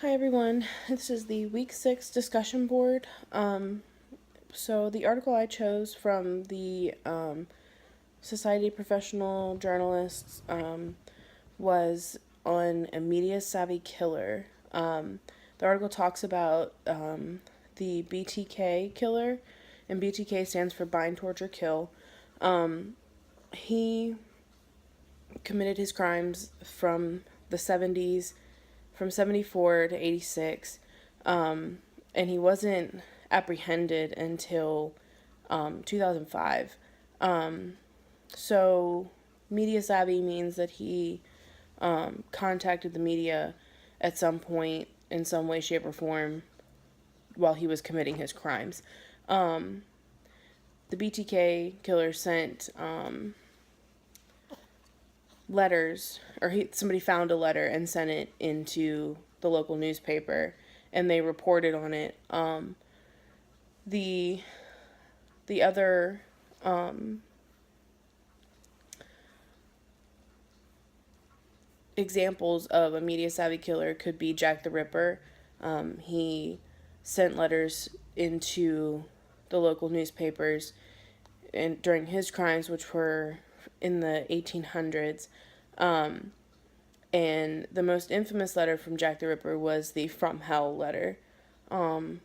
Hi everyone, this is the week 6 discussion board. So the article I chose from the Society of Professional Journalists was on a media savvy killer. The article talks about the BTK killer, and BTK stands for Bind, Torture, Kill. He committed his crimes from the 70s, from 74 to 86, and he wasn't apprehended until 2005. So, media savvy means that he contacted the media at some point in some way, shape, or form while he was committing his crimes. The BTK killer sent letters, or somebody found a letter and sent it into the local newspaper, and they reported on it. The the other examples of a media savvy killer could be Jack the Ripper. He sent letters into the local newspapers and during his crimes, which were in the 1800s. And the most infamous letter from Jack the Ripper was the From Hell letter. And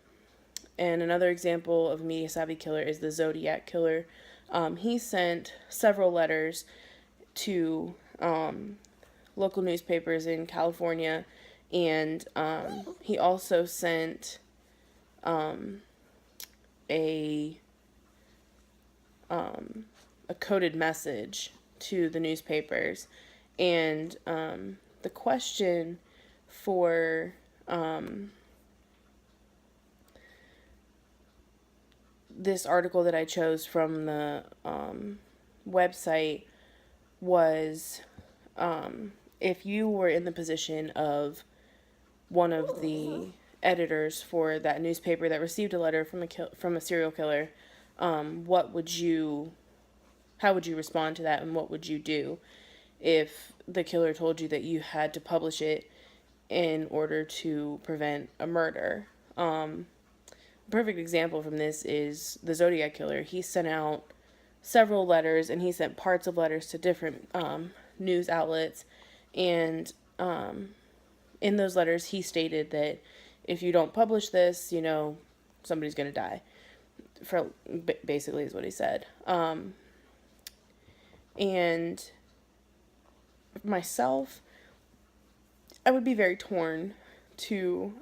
another example of a media savvy killer is the Zodiac killer. He sent several letters to local newspapers in California, and he also sent a a coded message to the newspapers. And the question for this article that I chose from the website was, if you were in the position of one of the editors for that newspaper that received a letter from a serial killer, what would you how would you respond to that, and what would you do if the killer told you that you had to publish it in order to prevent a murder? Perfect example from this is the Zodiac killer. He sent out several letters, and he sent parts of letters to different news outlets, and in those letters he stated that if you don't publish this, somebody's going to die. For basically is what he said. And myself, I would be very torn to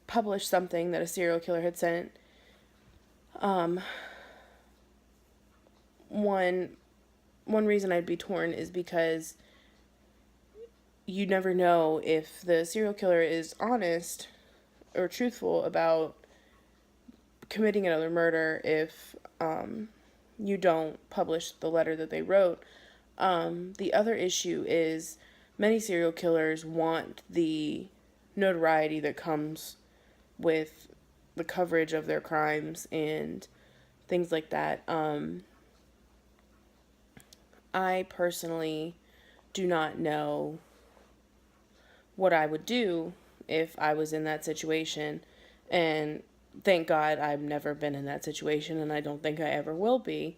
publish something that a serial killer had sent. One reason I'd be torn is because you never know if the serial killer is honest or truthful about committing another murder if you don't publish the letter that they wrote. The other issue is many serial killers want the notoriety that comes with the coverage of their crimes and things like that. I personally do not know what I would do if I was in that situation, and thank God I've never been in that situation, and I don't think I ever will be.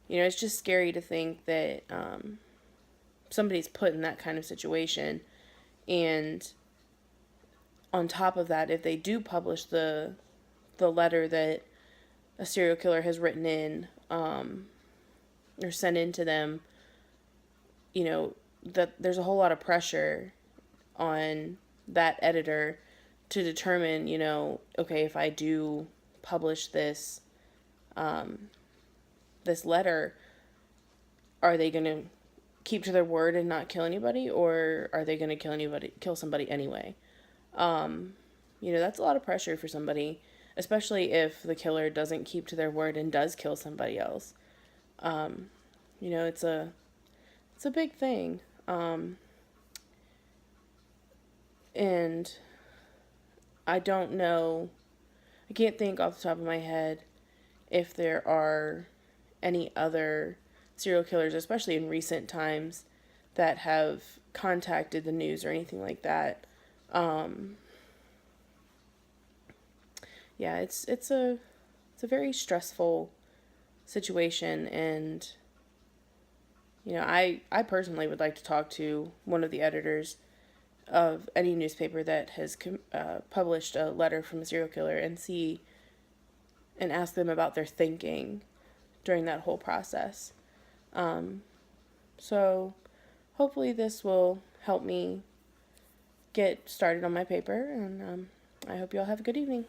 It's just scary to think that somebody's put in that kind of situation, and on top of that, if they do publish the letter that a serial killer has written in or sent in to them, that there's a whole lot of pressure on that editor to determine, okay, if I do publish this this letter, are they going to keep to their word and not kill anybody, or are they going to kill somebody anyway? That's a lot of pressure for somebody, especially if the killer doesn't keep to their word and does kill somebody else. It's a big thing. And I don't know, I can't think off the top of my head if there are any other serial killers, especially in recent times, that have contacted the news or anything like that. Yeah, it's a very stressful situation, and I personally would like to talk to one of the editors of any newspaper that has published a letter from a serial killer and ask them about their thinking during that whole process. So hopefully this will help me get started on my paper, and I hope you all have a good evening.